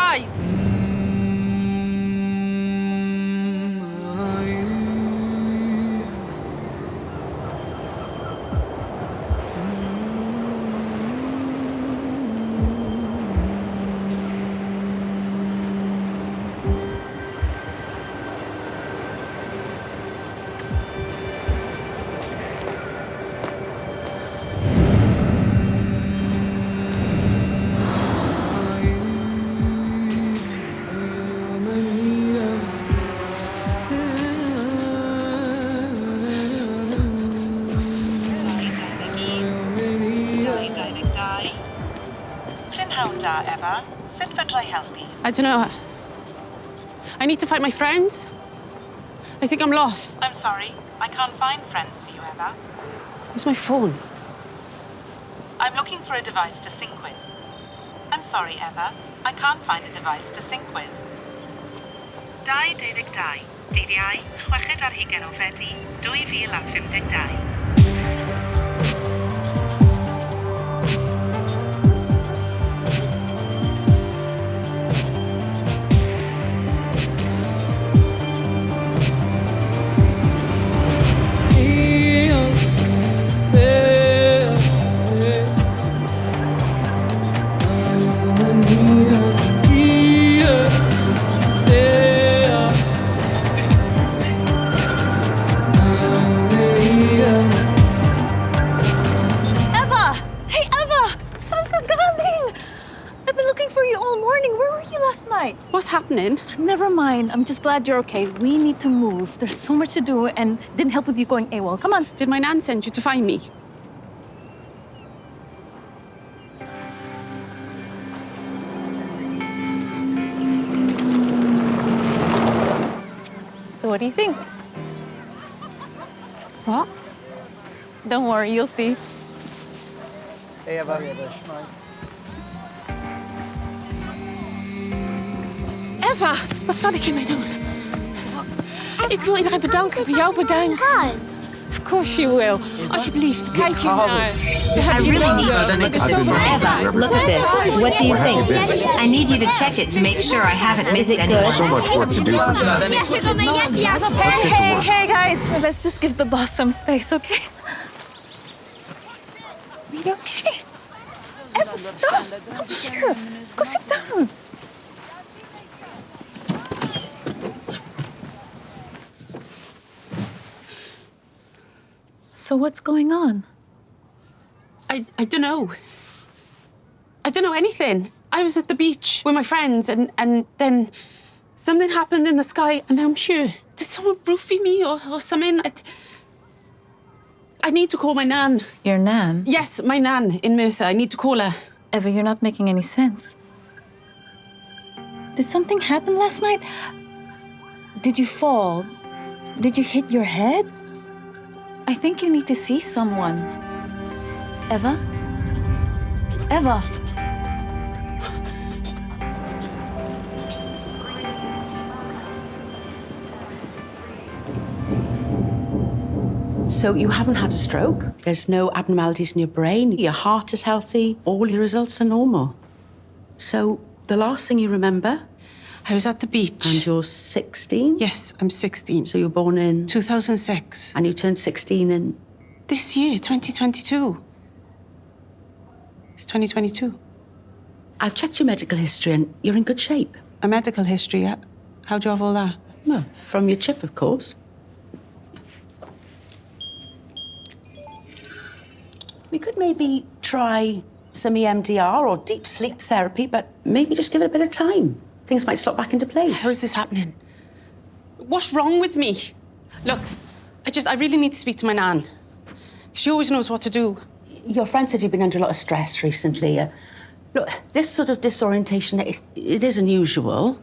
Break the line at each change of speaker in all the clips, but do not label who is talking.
guys.
Eva, sut fedrai helpu?
I don't know. I need to find my friends. I think I'm lost.
I'm sorry, I can't find friends for you, Eva.
Where's my phone?
I'm looking for a device to sync with. I'm sorry, Eva, I can't find a device to sync with. 2022, dydd Iau, 6 o Fedi, 2052.
What's happening?
Never mind. I'm just glad you're okay. We need to move. There's so much to do and didn't help with you going AWOL. Come on.
Did my nan send you to find me?
So what do you think?
What?
Don't worry, you'll see.
Hey, Eva.
Eva, wat zal ik hiermee doen? Ik wil iedereen bedanken voor jouw bedankt. Of course you will. Alsjeblieft, kijk hier naar.
I really need you to look at this. Eva, look at this. What do you think? I need you to check it to make sure I haven't missed anyone.
So much work to do for today.
Hey, guys. Let's just give the boss some space, okay? Are you okay? Eva, stop. Come here. Let's go sit down. So what's going on?
I don't know. I don't know anything. I was at the beach with my friends and then something happened in the sky and now I'm here. Did someone roofie me or something? I need to call my nan.
Your nan?
Yes, my nan in Merthyr. I need to call her.
Eva, you're not making any sense. Did something happen last night? Did you fall? Did you hit your head? I think you need to see someone. Eva? Eva?
So you haven't had a stroke? There's no abnormalities in your brain? Your heart is healthy? All your results are normal? So the last thing you remember?
I was at the beach.
And you're 16?
Yes, I'm 16.
So you were born in?
2006.
And you turned 16 in?
This year, 2022. It's 2022.
I've checked your medical history and you're in good shape.
A medical history, yeah? How'd you have all that?
Well, from your chip, of course. We could maybe try some EMDR or deep sleep therapy, but maybe just give it a bit of time. Things might slot back into place.
How is this happening? What's wrong with me? Look, I really need to speak to my nan. She always knows what to do.
Your friend said you've been under a lot of stress recently. Look, this sort of disorientation, it is unusual.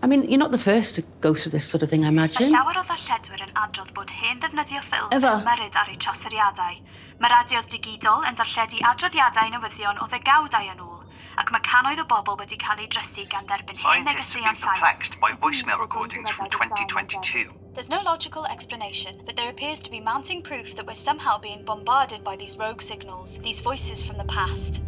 I mean, you're not the first to go through this sort of thing, I imagine.
Mae llawer o ddarlledwyr yn adrodd bod hen ddefnyddio ffilm
Eva.
yn ymyrryd ar eu troseriadau. Mae radios digidol yn darlledu adroddiadau newyddion o ddegawdau yn ôl, ac mae cannoedd o bobl wedi cael eu drysu gan dderbyn hen
Scientists have
negeseuon
been perplexed by voicemail recordings from 2022.
There's no logical explanation, but there appears to be mounting proof that we're somehow being bombarded by these rogue signals, these voices from the past.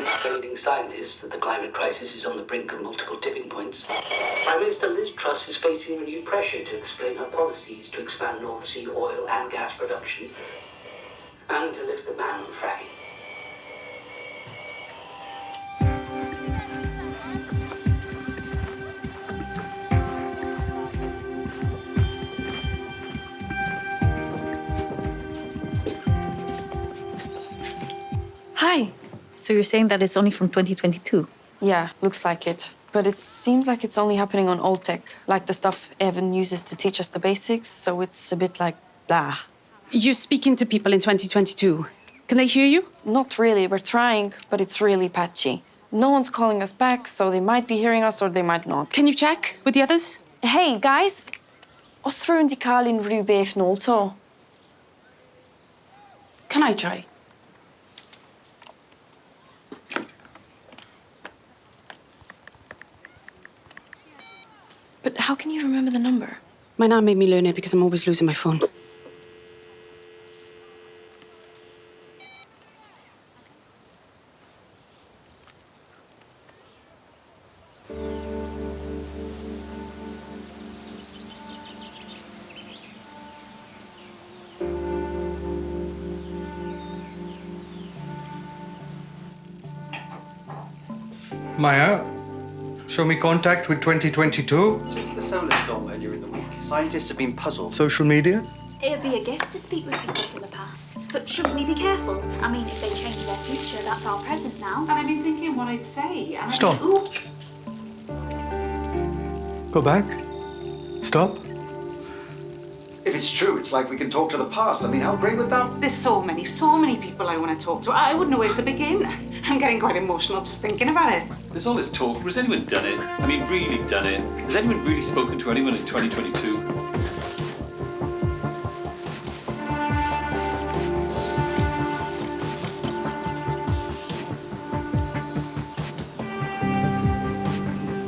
think leading scientists that the climate crisis is on the brink of multiple tipping points. Prime Minister Liz Truss is facing renewed pressure to explain her policies to expand North Sea oil and gas production and to lift the ban on fracking.
Hi. So you're saying that it's only from 2022?
Yeah, looks like it. But it seems like it's only happening on old tech, like the stuff Evan uses to teach us the basics, so it's a bit like blah.
You're speaking to people in 2022. Can they hear you?
Not really, we're trying, but it's really patchy. No one's calling us back, so they might be hearing us or they might not.
Can you check with the others?
Hey, guys! Os rwy'n di cael unrhyw beth nôl to?
Can I try?
But how can you remember the number?
My nan made me learn it because I'm always losing my phone.
Maya, show me contact with 2022.
Since the solar storm earlier in the week, scientists have been puzzled.
Social media?
It'd be a gift to speak with people from the past. But shouldn't we be careful? I mean, if they change their future, that's our present now.
And I've been thinking what I'd say. And
Stop. Go back. Stop.
If it's true, it's like we can talk to the past. I mean, how great would that be?
There's so many people I want to talk to. I wouldn't know where to begin. I'm getting quite emotional just thinking about it.
There's all this talk, but has anyone done it? I mean, really done it? Has anyone really spoken to anyone in 2022?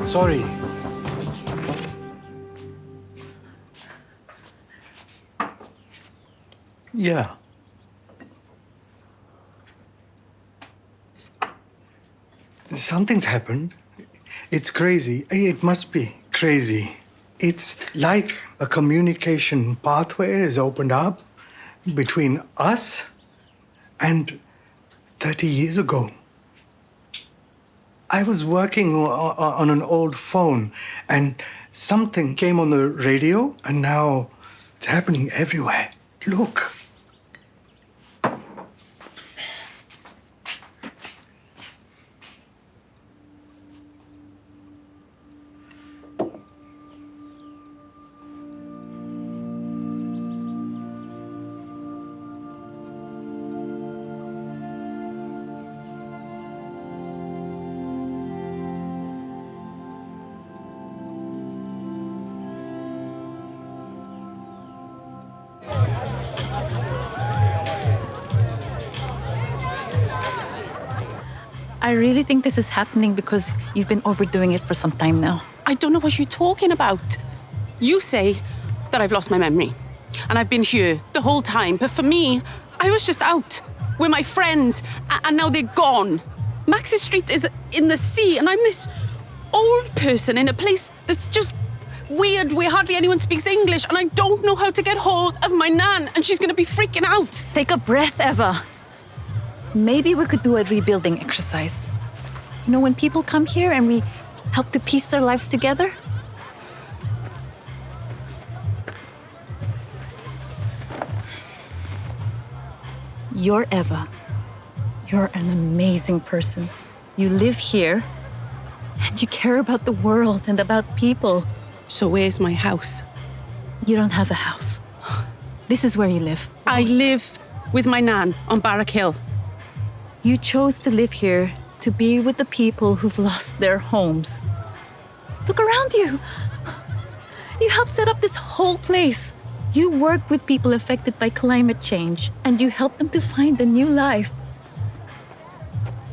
Sorry. Yeah. Something's happened. It's crazy. It must be crazy. It's like a communication pathway is opened up between us and 30 years ago. I was working on an old phone and something came on the radio and now it's happening everywhere. Look.
I really think this is happening because you've been overdoing it for some time now.
I don't know what you're talking about. You say that I've lost my memory and I've been here the whole time, but for me, I was just out with my friends and now they're gone. Max's Street is in the sea and I'm this old person in a place that's just weird where hardly anyone speaks English and I don't know how to get hold of my nan and she's gonna be freaking out.
Take a breath, Eva. Maybe we could do a rebuilding exercise. You know, when people come here and we help to piece their lives together. You're Eva. You're an amazing person. You live here and you care about the world and about people.
So where's my house?
You don't have a house. This is where you live.
I live with my nan on Barrack Hill.
You chose to live here to be with the people who've lost their homes. Look around you. You helped set up this whole place. You work with people affected by climate change, and you help them to find a new life.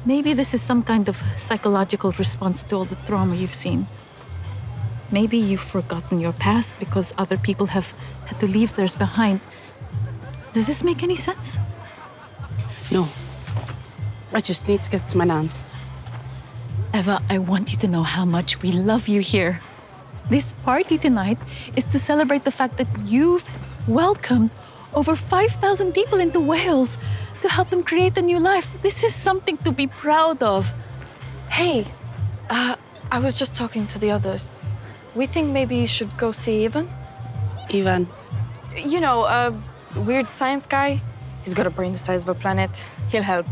Maybe this is some kind of psychological response to all the trauma you've seen. Maybe you've forgotten your past because other people have had to leave theirs behind. Does this make any sense?
No. I just need to get to my nan's.
Eva, I want you to know how much we love you here. This party tonight is to celebrate the fact that you've welcomed over 5,000 people into Wales to help them create a new life. This is something to be proud of.
Hey, I was just talking to the others. We think maybe you should go see Ivan.
Ivan.
You know, a weird science guy. He's got a brain the size of a planet. He'll help.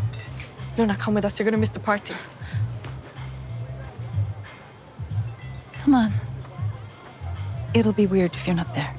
Luna, come with us. You're gonna miss the party.
Come on. It'll be weird if you're not there.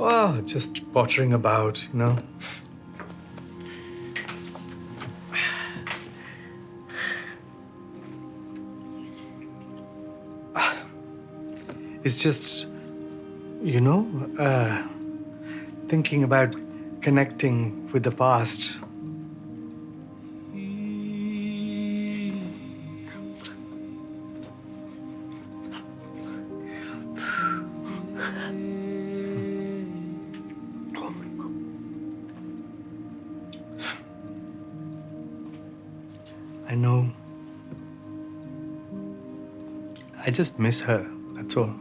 Oh, just pottering about, you know. It's just, you know, thinking about connecting with the past. I know. I just miss her, that's all.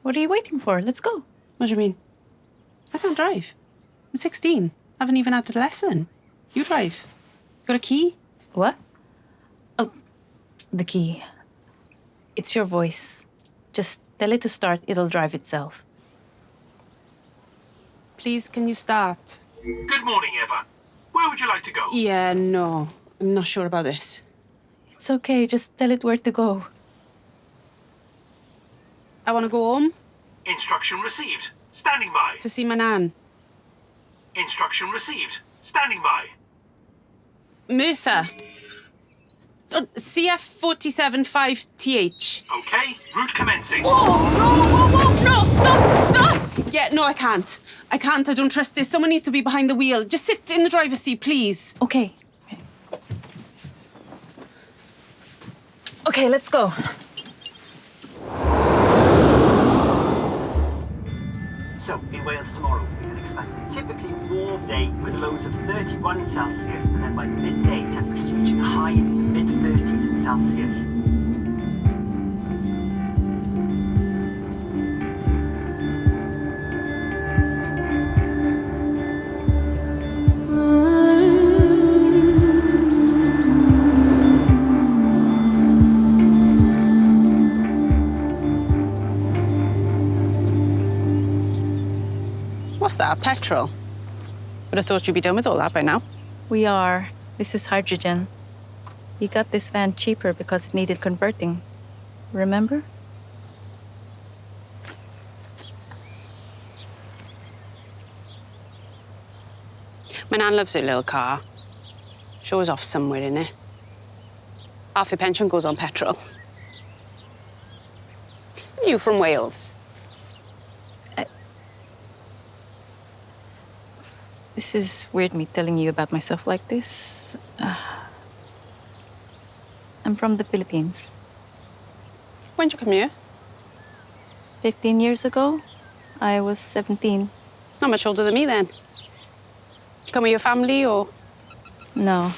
What are you waiting for? Let's go.
What do you mean? I can't drive. I'm 16. Haven't even had a lesson. You drive. Got a key?
What? Oh, the key. It's your voice. Just tell it to start, it'll drive itself.
Please, can you start?
Good morning, Eva. Where would you like to go?
Yeah, no. I'm not sure about this.
It's okay, just tell it where to go.
I want to go home.
Instruction received. Standing by.
To see my nan.
Instruction received. Standing by.
Merthyr. CF475TH.
Okay, route commencing.
Whoa, no, stop! Yeah, no, I can't. I don't trust this. Someone needs to be behind the wheel. Just sit in the driver's seat, please.
Okay. Okay, let's go.
lows of 31 Celsius, and then by midday, temperatures reaching a high in the mid-30s in Celsius.
What's that, petrol? Would have thought you'd be done with all that by now.
We are. This is hydrogen. You got this van cheaper because it needed converting. Remember?
My nan loves her little car. She always off somewhere in it. Half her pension goes on petrol. Are you from Wales?
This is weird, me telling you about myself like this. I'm from the Philippines.
When did you come here?
15 years ago. I was 17.
Not much older than me, then. Did you come with your family, or...?
No.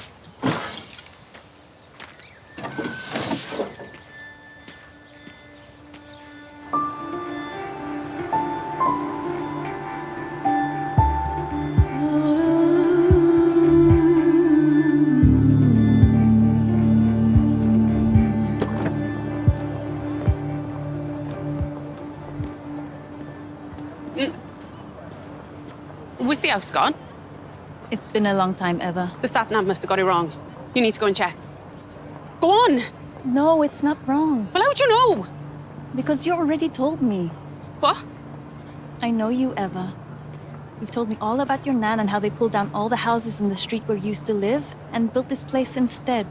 Where's the house gone?
It's been a long time, Eva.
The sat-nav must have got it wrong. You need to go and check. Go on!
No, it's not wrong.
Well, how'd you know?
Because you already told me.
What?
I know you, Eva. You've told me all about your nan and how they pulled down all the houses in the street where you used to live and built this place instead.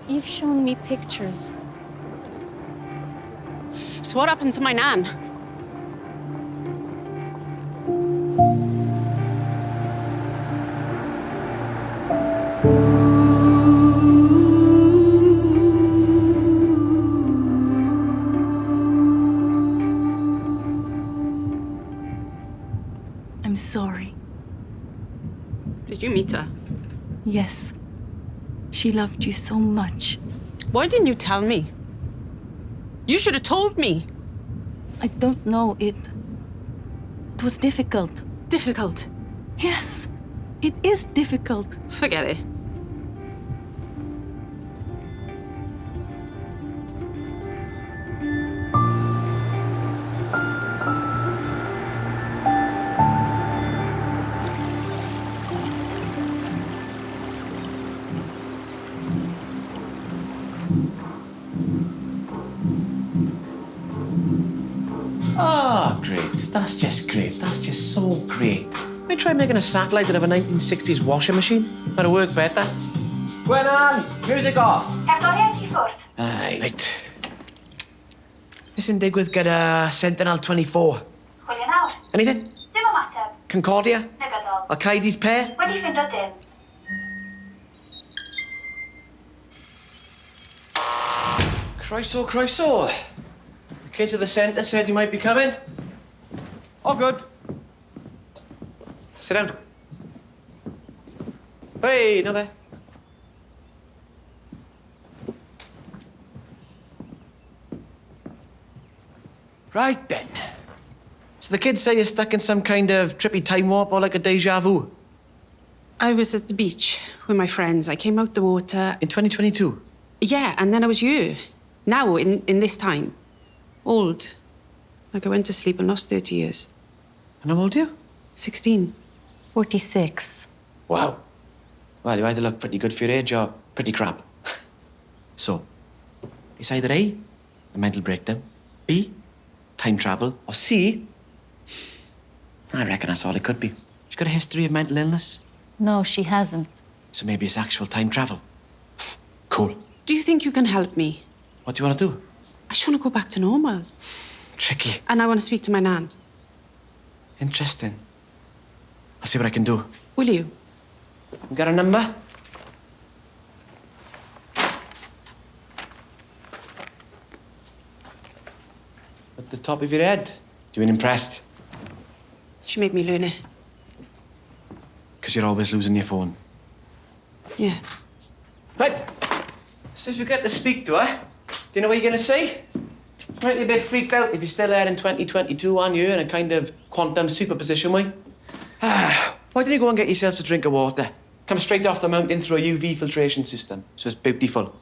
You've shown me pictures.
So what happened to my nan?
I'm sorry.
Did you meet her?
Yes. She loved you so much.
Why didn't you tell me? You should have told me.
I don't know. It was difficult.
Difficult?
Yes. It is difficult.
Forget it.
Oh, great. That's just great. That's just so great. We try making a satellite out of a 1960s washing machine. That'll work better. Gwenan, music off. Aye, right. Listen, digwydd gyda Sentinel 24. Anything? Concordia? Al-Qaeda's pair? Croeso. The kids at the centre said you might be coming. All good. Sit down. Hey, no there. Right then. So the kids say you're stuck in some kind of trippy time warp or like a deja vu.
I was at the beach with my friends. I came out the water.
In 2022?
Yeah, and then I was you. Now, in this time. Old. Like I went to sleep and lost 30 years.
And how old are you?
16.
46.
Wow. Well, you either look pretty good for your age or pretty crap. So, it's either A, a mental breakdown, B, time travel, or C, I reckon that's all it could be. She's got a history of mental illness.
No, she hasn't.
So maybe it's actual time travel. Cool.
Do you think you can help me?
What do you want to do?
I just want to go back to normal.
Tricky.
And I want to speak to my nan.
Interesting. I'll see what I can do.
Will you?
You got a number? At the top of your head. Doing impressed?
She made me learn it.
Because you're always losing your phone.
Yeah.
Right. So if you get to speak to her, do you know what you're going to say? Might be a bit freaked out if you're still there in 2022, aren't you, in a kind of quantum superposition way? Why don't you go and get yourself a drink of water? Come straight off the mountain through a UV filtration system, so it's beautiful.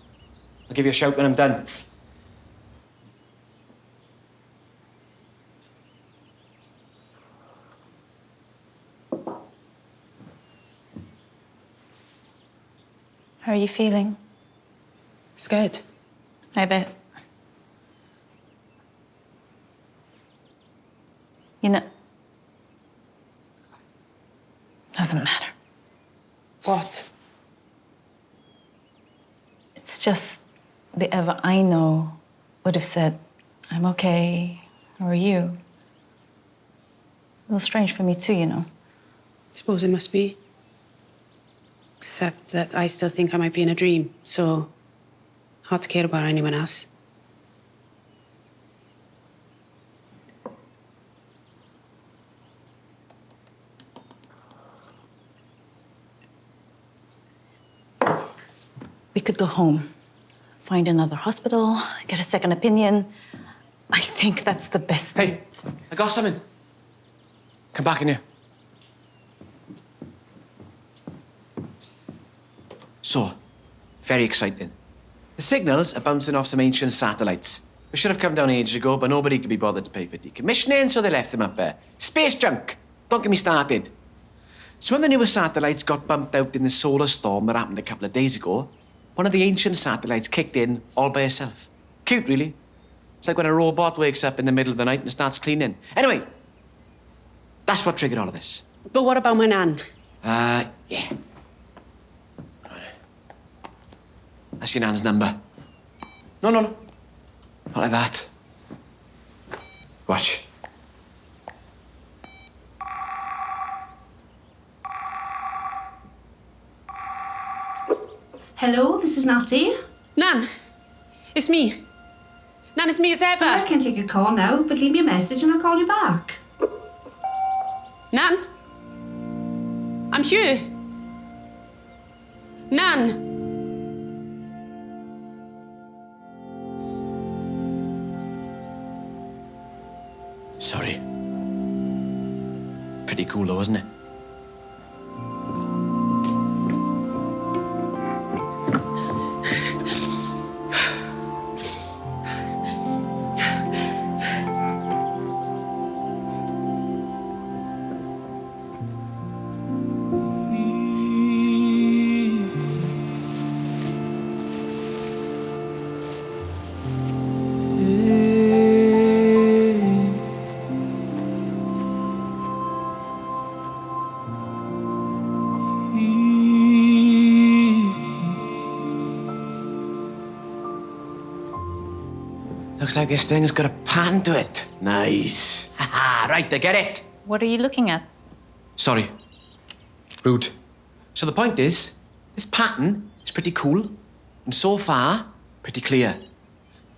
I'll give you a shout when I'm done.
How are you feeling?
Scared.
I bet. You know... Doesn't matter.
What?
It's just the Eva I know would have said, I'm okay, how are you? It's a little strange for me too, you know.
I suppose it must be. Except that I still think I might be in a dream, so hard to care about anyone else.
We could go home, find another hospital, get a second opinion. I think that's the best thing.
Hey, I got something. Come back in here. So, very exciting. The signals are bouncing off some ancient satellites. We should have come down ages ago, but nobody could be bothered to pay for decommissioning, so they left them up there. Space junk! Don't get me started. So when the newer satellites got bumped out in the solar storm that happened a couple of days ago, one of the ancient satellites kicked in all by itself. Cute, really. It's like when a robot wakes up in the middle of the night and starts cleaning. Anyway, that's what triggered all of this.
But what about my nan?
Yeah. That's your nan's number. No. Not like that. Watch.
Hello, this is Natty.
Nan, it's me. Nan, it's me as ever.
Sorry, I can't take your call now, but leave me a message and I'll call you back.
Nan? I'm here. Nan?
Sorry. Pretty cool though, isn't it? Looks like this thing's got a pattern to it. Nice. Haha, right, I get it.
What are you looking at?
Sorry. Rude. So the point is, this pattern is pretty cool, and so far, pretty clear.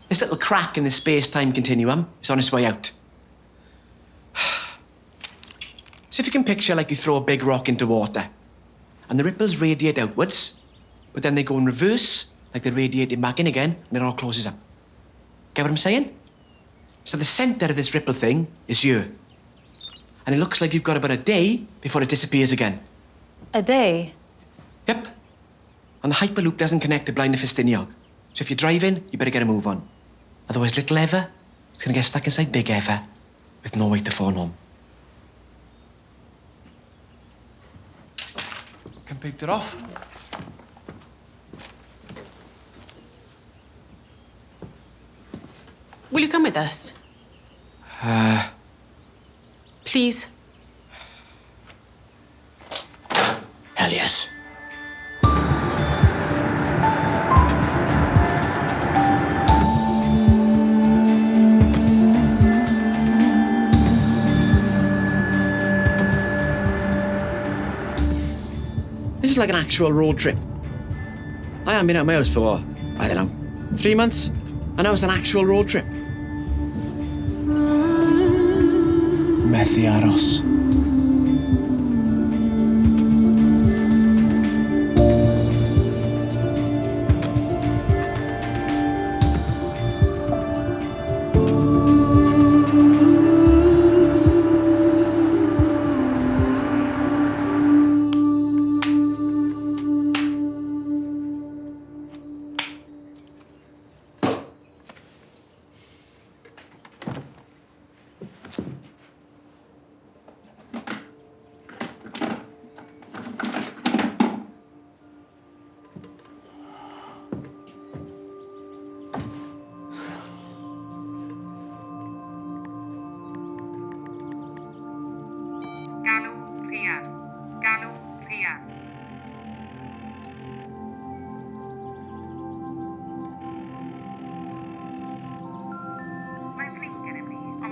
This little crack in the space-time continuum is on its way out. So if you can picture like you throw a big rock into water, and the ripples radiate outwards, but then they go in reverse, like they're radiating back in again, and it all closes up. Get what I'm saying? So the centre of this ripple thing is you. And it looks like you've got about a day before it disappears again.
A day?
Yep. And the Hyperloop doesn't connect to Blaen y Ffestiniog. So if you're driving, you better get a move on. Otherwise, little Eva is going to get stuck inside big Eva with no way to phone home.
Can pick it off.
Will you come with us? Please?
Hell yes. This is like an actual road trip. I haven't been out of my house for, I don't know, 3 months? And now it's an actual road trip. Methu aros.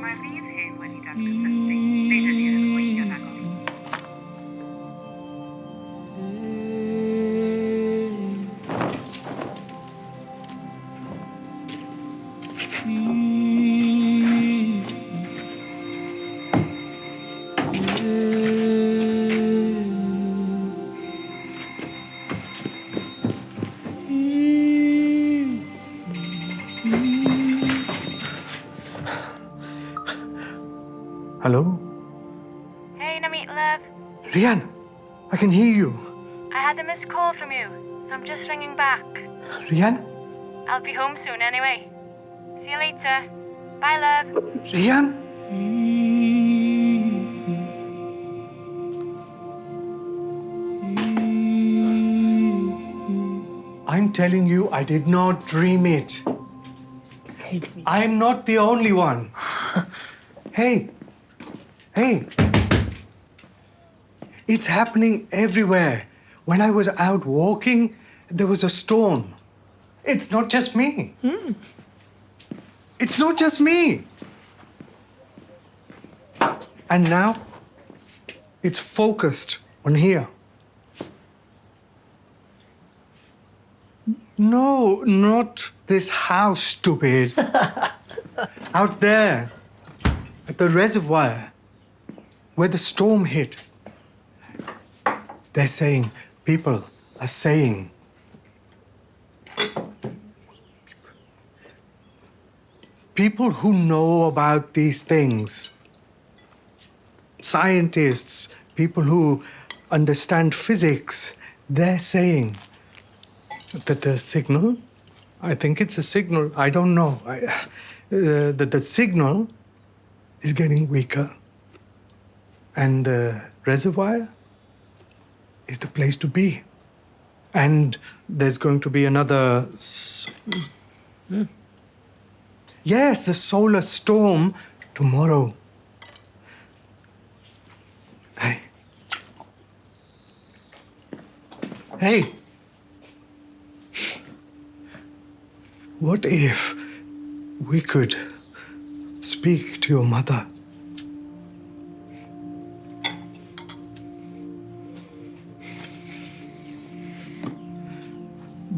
Mae'r fydd hyn wedi datgysylltu. Nid ydy'r yn gweithio rhagor.
Hello?
Hey, Namit, love.
Rian, I can hear you.
I had a missed call from you, so I'm just ringing back.
Rian?
I'll be home soon anyway. See you later. Bye, love.
Rian? I'm telling you, I did not dream it. I'm not the only one. Hey. Hey. It's happening everywhere. When I was out walking, there was a storm. It's not just me. It's not just me. And now, it's focused on here. No, not this house, stupid. Out there, at the reservoir, where the storm hit. They're saying, people are saying, people who know about these things, scientists, people who understand physics, they're saying that the signal, I think it's a signal, I don't know, that the signal is getting weaker. And the reservoir is the place to be. And there's going to be another... Yes, a solar storm tomorrow. Hey. Hey. What if we could speak to your mother?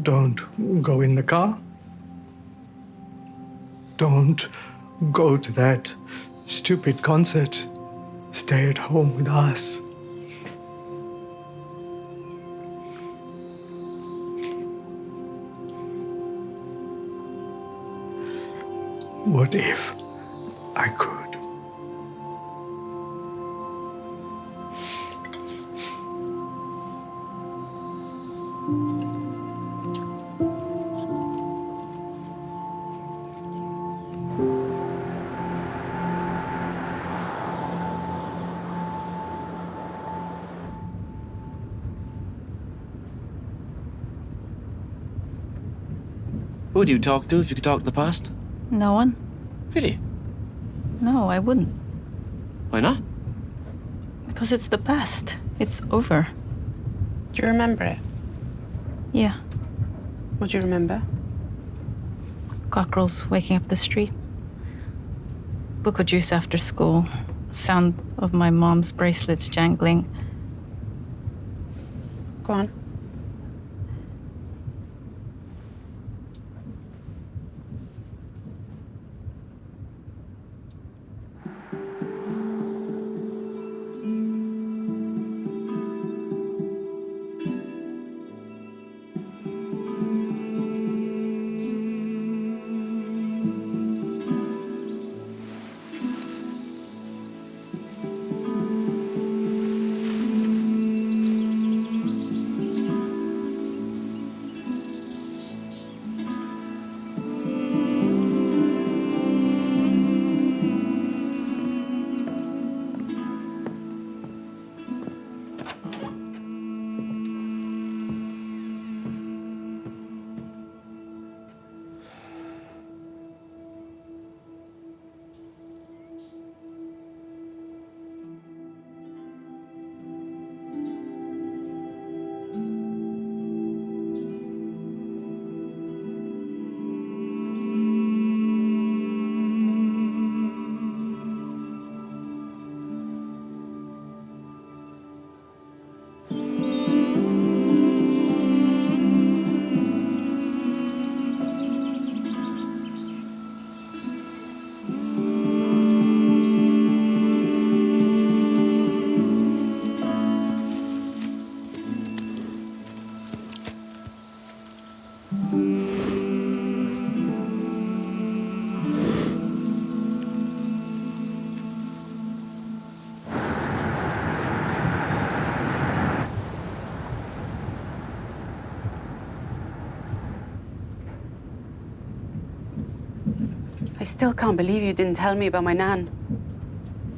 Don't go in the car. Don't go to that stupid concert. Stay at home with us. What if I could?
Who would you talk to if you could talk to the past?
No one.
Really?
No, I wouldn't.
Why not?
Because it's the past. It's over.
Do you remember it?
Yeah.
What do you remember?
Cockerels waking up the street. Book of juice after school. Sound of my mom's bracelets jangling.
Go on. still can't believe you didn't tell me about my nan.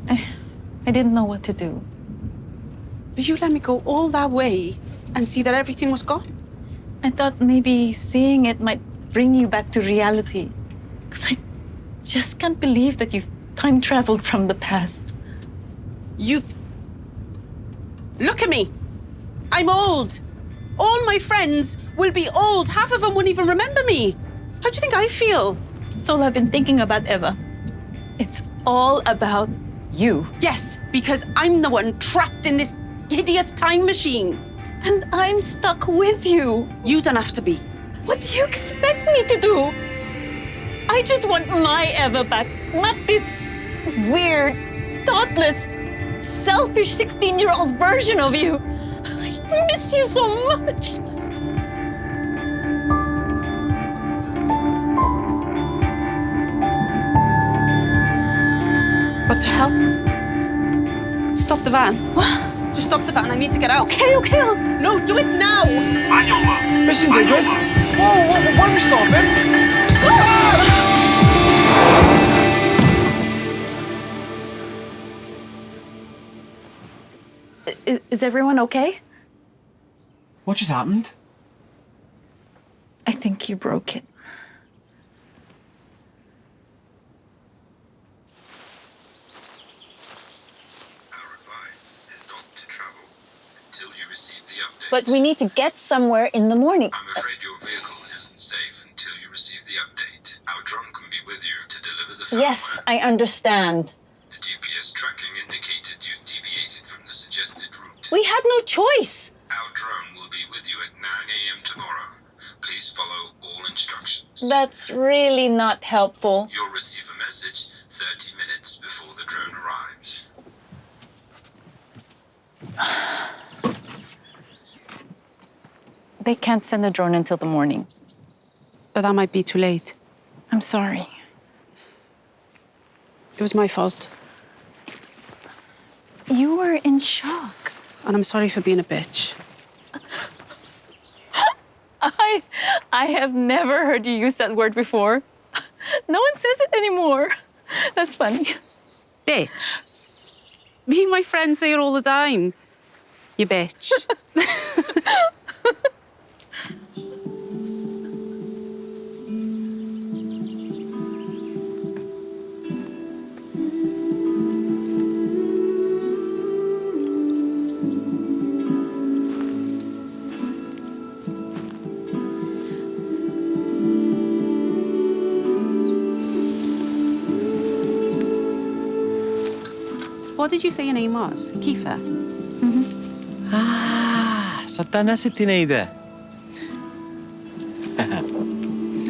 I didn't know what to do.
But you let me go all that way and see that everything was gone.
I thought maybe seeing it might bring you back to reality. Because I just can't believe that you've time traveled from the past.
You... Look at me. I'm old. All my friends will be old. Half of them won't even remember me. How do you think I feel?
That's all I've been thinking about, Eva. It's all about you.
Yes, because I'm the one trapped in this hideous time machine.
And I'm stuck with you.
You don't have to be.
What do you expect me to do? I just want my Eva back, not this weird, thoughtless, selfish 16-year-old version of you. I miss you so much.
What the hell? Stop the van.
What?
Just stop the van. I need to get out.
Okay.
No, do it now.
Manual.
Mission Digwith. Whoa, why are we stopping?
Is everyone okay?
What just happened?
I think you broke it.
But we need to get somewhere in the morning.
I'm afraid your vehicle isn't safe until you receive the update. Our drone can be with you to deliver the firmware.
Yes, I understand.
The GPS tracking indicated you've deviated from the suggested route.
We had no choice.
Our drone will be with you at 9 a.m. tomorrow. Please follow all instructions.
That's really not helpful.
You'll receive a message 30 minutes before the drone arrives.
They can't send a drone until the morning.
But that might be too late.
I'm sorry.
It was my fault.
You were in shock.
And I'm sorry for being a bitch.
I have never heard you use that word before. No one says it anymore. That's funny.
Bitch? Me and my friends say it all the time. You bitch. What did you say your name was? Kiefer?
So dyna sut ti'n neud e?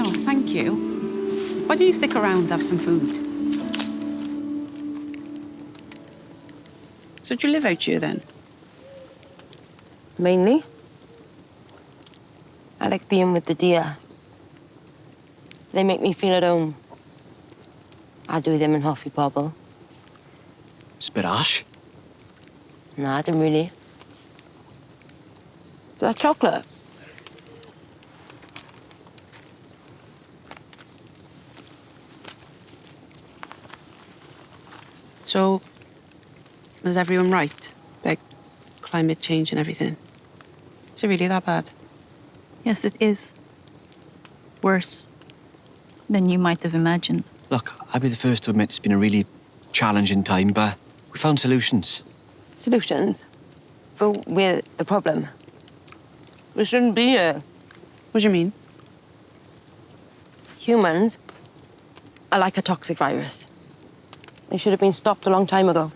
Oh, thank you. Why don't you stick around, have some food? So do you live out here then?
Mainly. I like being with the deer. They make me feel at home. I do them in Hoffy Pobble.
It's a bit harsh.
No, I didn't really. Is that chocolate?
So, is everyone right? Like, climate change and everything? Is it really that bad?
Yes, it is. Worse than you might have imagined.
Look, I'd be the first to admit it's been a really challenging time, but we found solutions.
Solutions? But we're the problem. We shouldn't be here.
What do you mean?
Humans are like a toxic virus. They should have been stopped a long time ago.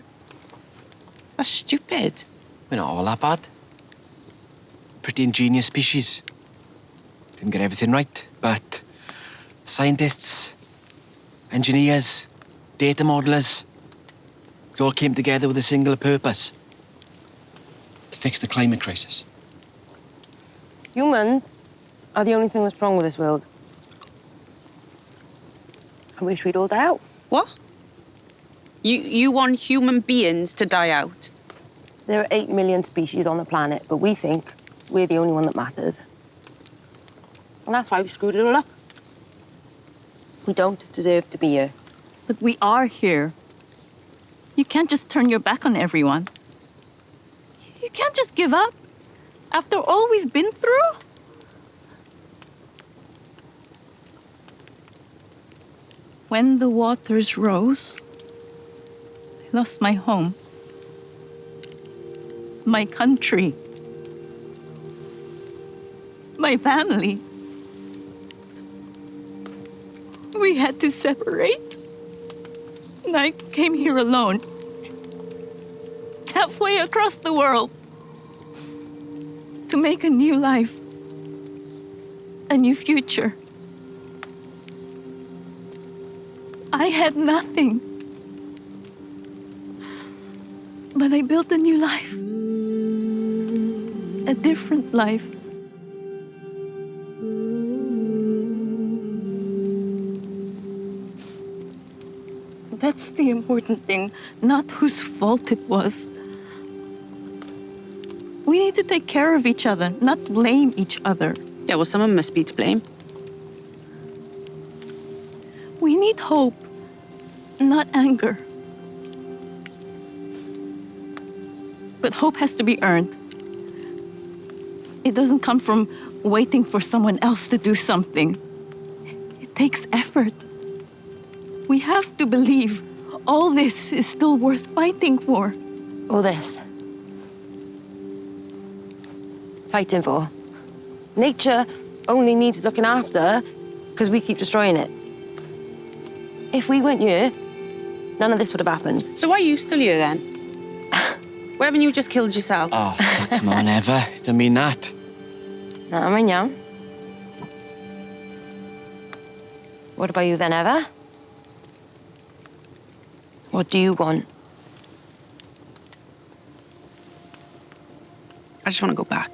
That's stupid.
We're not all that bad. Pretty ingenious species. Didn't get everything right, but scientists, engineers, data modelers, it all came together with a single purpose. To fix the climate crisis.
Humans are the only thing that's wrong with this world. I wish we'd all die out.
What? You want human beings to die out?
There are 8 million species on the planet, but we think we're the only one that matters. And that's why we screwed it all up. We don't deserve to be here.
But we are here. You can't just turn your back on everyone. You can't just give up after all we've been through. When the waters rose, I lost my home, my country, my family. We had to separate, and I came here alone, halfway across the world, to make a new life, a new future. I had nothing, but I built a new life, a different life. That's the important thing, not whose fault it was. We need to take care of each other, not blame each other.
Yeah, well, someone must be to blame.
We need hope, not anger. But hope has to be earned. It doesn't come from waiting for someone else to do something. It takes effort. We have to believe all this is still worth fighting for.
All this. Fighting for. Nature only needs looking after because we keep destroying it. If we weren't here, none of this would have happened.
So why are you still here then? Why haven't you just killed yourself?
Oh, come on, Eva. Don't mean that.
Na, mae'n iawn. What about you then, Eva? What do you want?
I just want to go back.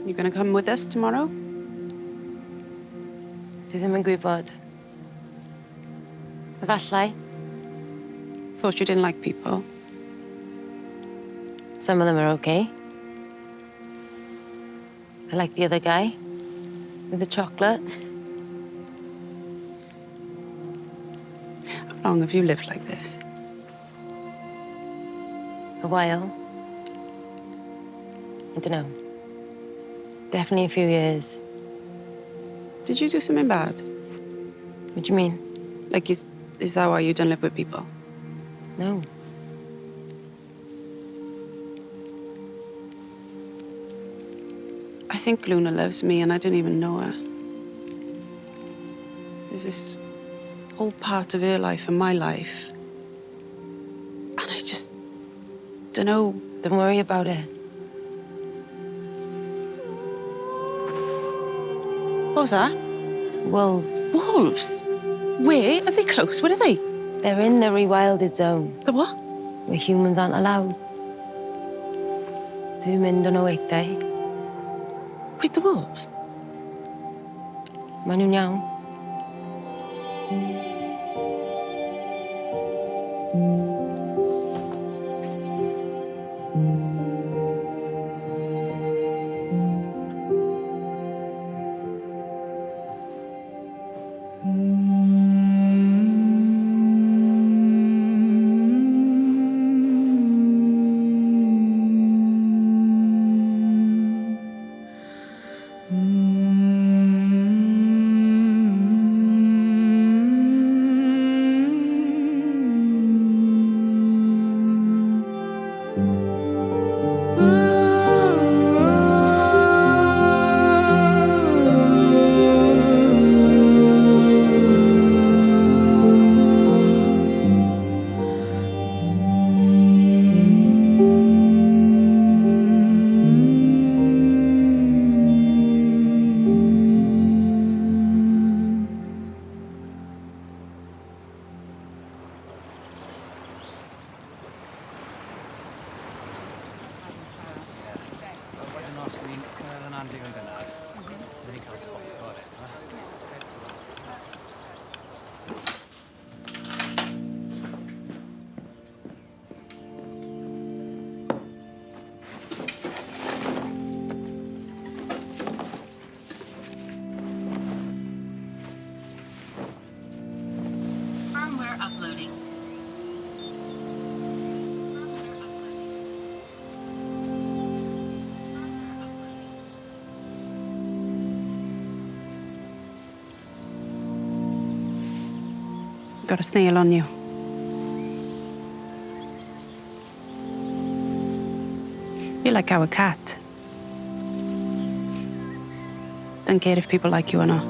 You gonna come with us tomorrow?
Dwi ddim yn gwybod. Efallai.
Thought you didn't like people.
Some of them are okay. I like the other guy with the chocolate.
How long have you lived like this?
A while. I don't know. Definitely a few years.
Did you do something bad?
What do you mean?
Like, is that why you don't live with people?
No.
I think Luna loves me and I don't even know her. There's this whole part of her life and my life. And I just don't know.
Don't worry about it.
What was that?
Wolves.
Wolves? Where? Are they close? Where are they?
They're in the rewilded zone.
The what?
Where humans aren't allowed. Dwi'n mynd yn o weithiau.
Wait, the wolves?
Maen nhw'n iawn.
Os ni'n cyrraedd yn andig yn gynnar, byddwn ni'n cael spot gorau.
Firmware uploading.
Got a snail on you. You're like our cat. Don't care if people like you or not.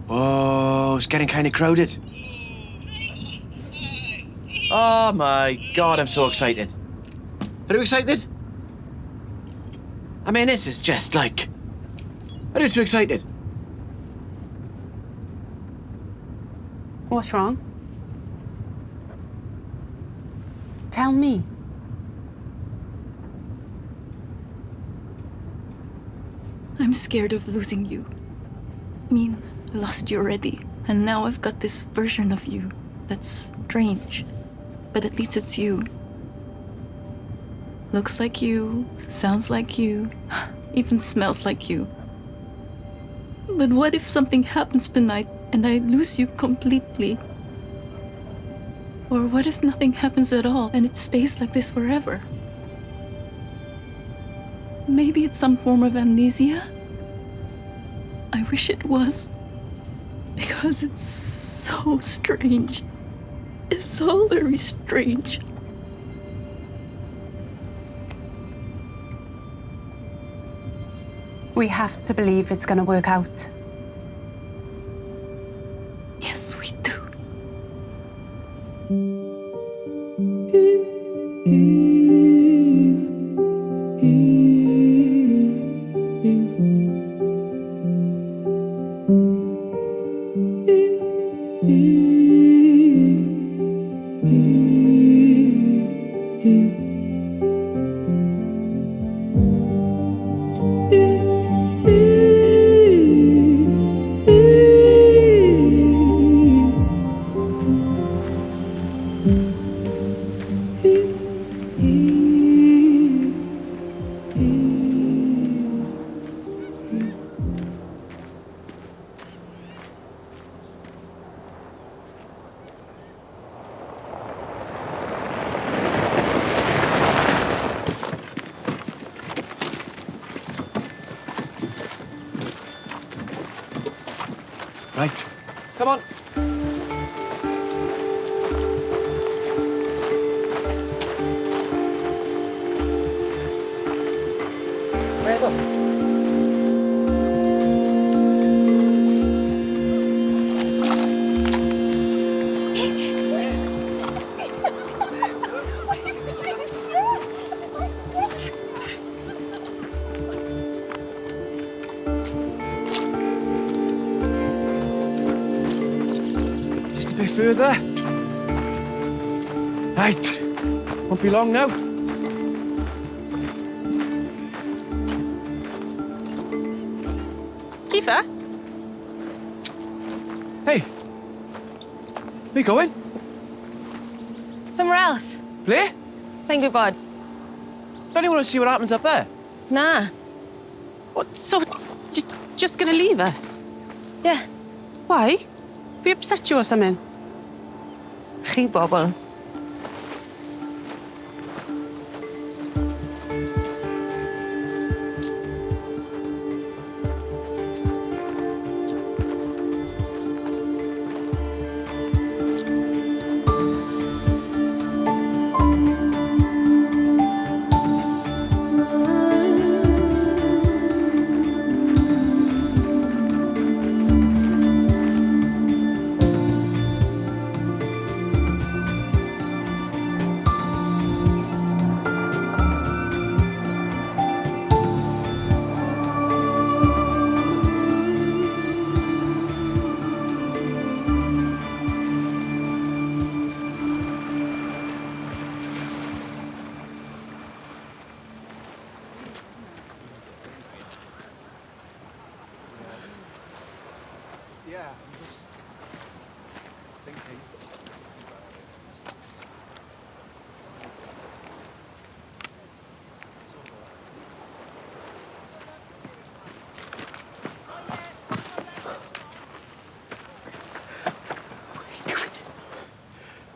Oh, it's getting kind of crowded. Oh my God, I'm so excited. Are you excited? I mean, this is just like... Are you too excited?
What's wrong? Tell me.
I'm scared of losing you. I mean, I lost you already, and now I've got this version of you that's strange. But at least it's you. Looks like you, sounds like you, even smells like you. But what if something happens tonight and I lose you completely? Or what if nothing happens at all and it stays like this forever? Maybe it's some form of amnesia? I wish it was. Because it's so strange. It's all very strange.
We have to believe it's gonna work out.
Yes, we do.
Right. Come on. Where go? Further. Right. Won't be long now.
Kiefer?
Hey. Where you going?
Somewhere else.
Play?
Thank you, bud.
Don't you want to see what happens up there?
Nah.
What, so, you're just gonna leave us?
Yeah.
Why? Fi upset you or something?
Chi bobl.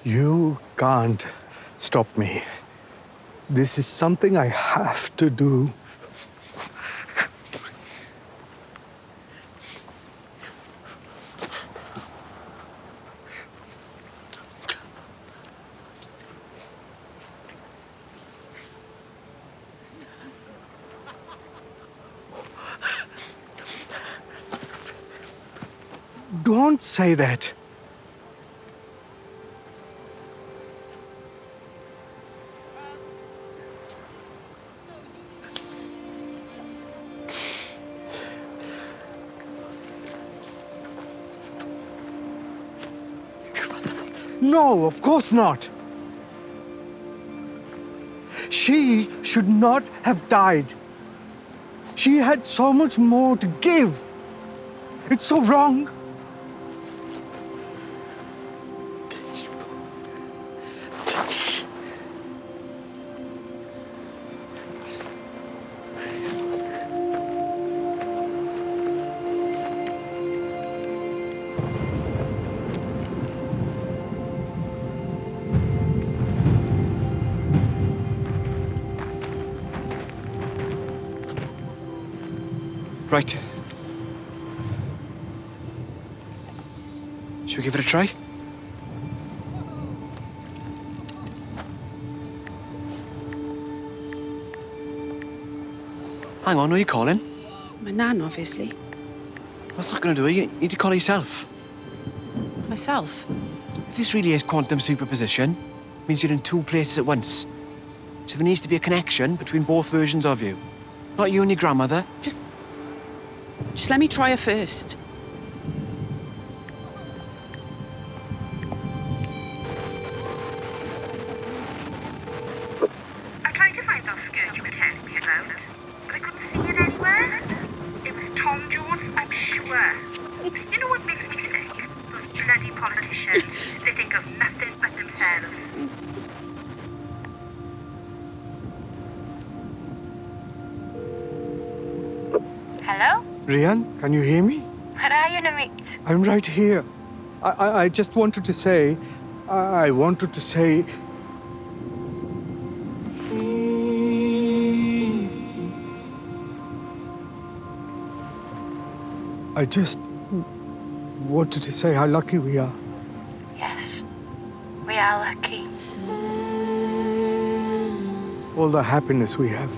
You can't stop me. This is something I have to do. Don't say that. No, of course not. She should not have died. She had so much more to give. It's so wrong.
Right. Should we give it a try? Hang on, who are you calling?
My nan, obviously.
That's not going to do it. You need to call yourself.
Myself?
If this really is quantum superposition, it means you're in two places at once. So there needs to be a connection between both versions of you. Not you and your grandmother.
Just let me try her first.
I tried to find those skirts you were telling me about, but I couldn't see it anywhere. It was Tom Jones, I'm sure. You know what makes me sick? Those bloody politicians. They think of nothing but themselves.
Hello?
Rian, can you hear me?
Where are you, Namit?
I'm right here. I just wanted to say, I wanted to say... I just wanted to say how lucky we are.
Yes, we are lucky.
All the happiness we have.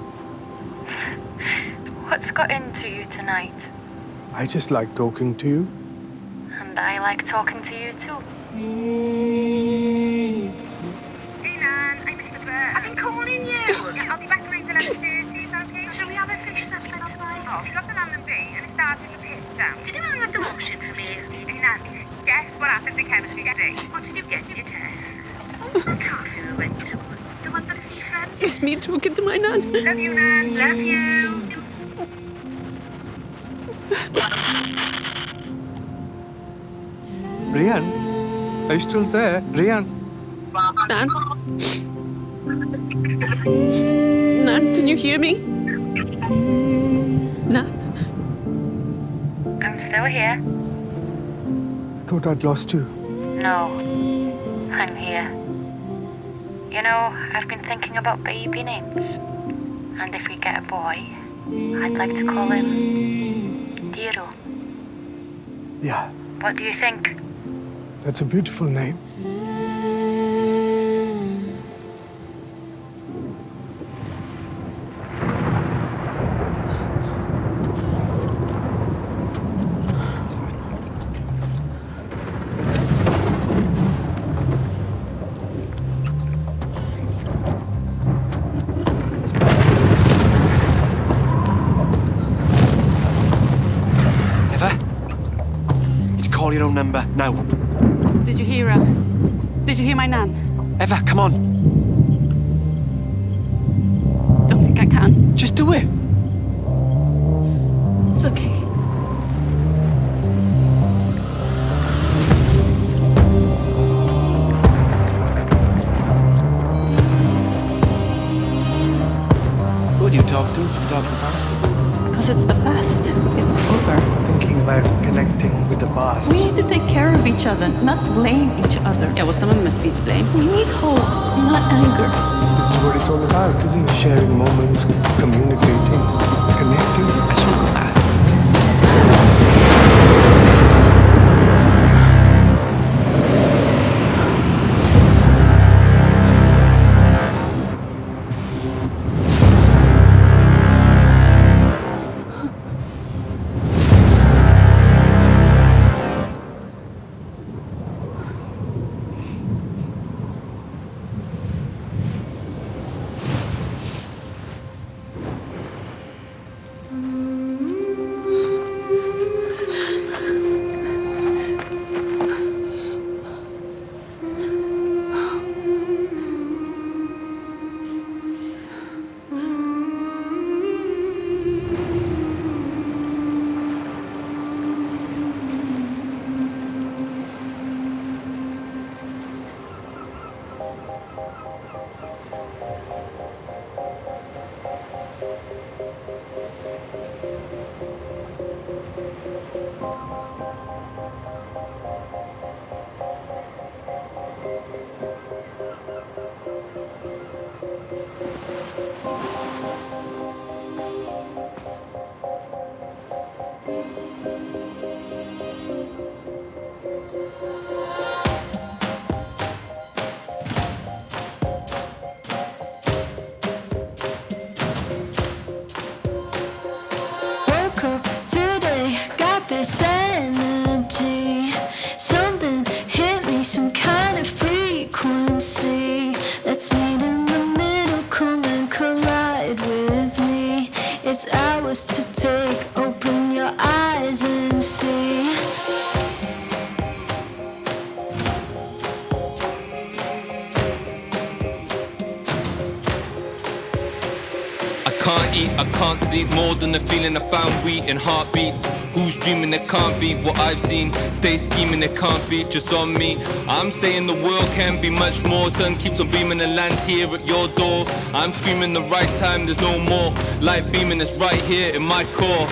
What's got into you tonight?
I just like talking to you.
And I like talking to you too.
Hey, Nan, I missed the bird. I've been calling you. Yeah, I'll be back around 11:30, okay? Shall we have a fish that's like tonight? Oh, she got the lamb and bee and it started to piss down. Did you hang up the washing for me? Hey, Nan, guess what happened to chemistry today? What did you get in your test? I can't feel who went to. The one that is friend.
It's me talking to my nan.
Love you, Nan. Love you.
Rian, are you still there? Rian?
Nan? Nan, can you hear me? Nan?
I'm still here.
thought I'd lost you.
No, I'm here. You know, I've been thinking about baby names. And if we get a boy, I'd like to call him Diro.
Yeah,
What do you think?
that's a beautiful name.
Call your own number, now.
Did you hear her? Did you hear my nan?
Eva, come on.
Don't think I can.
Just do it.
It's okay.
Who do you talk to? You talk to the past?
Because it's the past. It's over.
Thinking about connecting with the past.
We need to take care of each other, not blame each other.
Yeah, well, someone must be to blame.
We need hope, not anger.
This is what it's all about, isn't it? Sharing moments, communicating, connecting.
I just want to go back.
this energy. Something hit me, some kind of frequency. Let's meet in the middle, come and collide with me. It's ours to take, open your eyes and see.
Can't eat, I can't sleep, more than the feeling I found wheat in heartbeats. Who's dreaming it can't be what I've seen? Stay scheming, it can't be just on me. I'm saying the world can be much more. Sun keeps on beaming and lands here at your door. I'm screaming the right time, there's no more. Light beaming, it's right here in my core.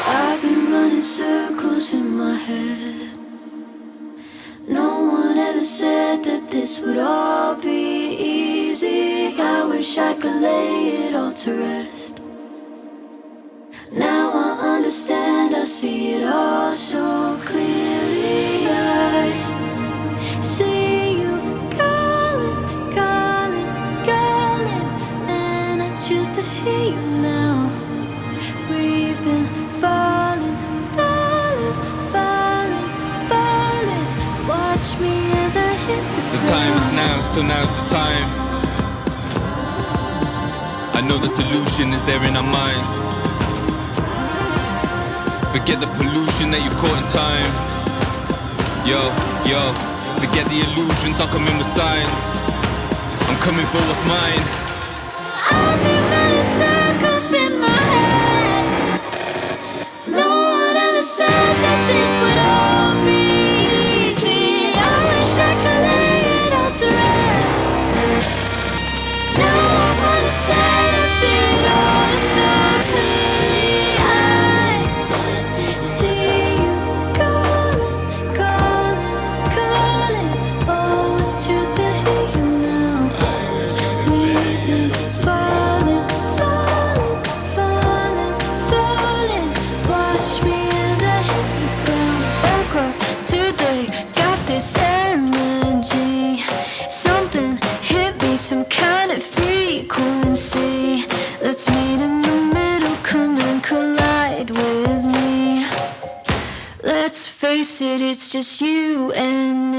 I've been running circles in my head. No one ever said that this would all be easy. I wish I could lay it all to rest. Now I understand, I see it all so clearly. I see you calling, calling, calling, and I choose to hear you now. We've been falling, falling, falling, falling. Watch me as I hit
The time is now, so now's the time. I know the solution is there in our minds. Forget the pollution that you caught in time. Yo, yo, forget the illusions, I'll come in with signs. I'm coming for what's mine.
I've been running circles in my head. No one ever said that this would all be easy. I wish I could lay it all to rest. Now I understand, I see it all so clearly. I see you calling, calling. Let's meet in the middle, come and collide with me. Let's face it, it's just you and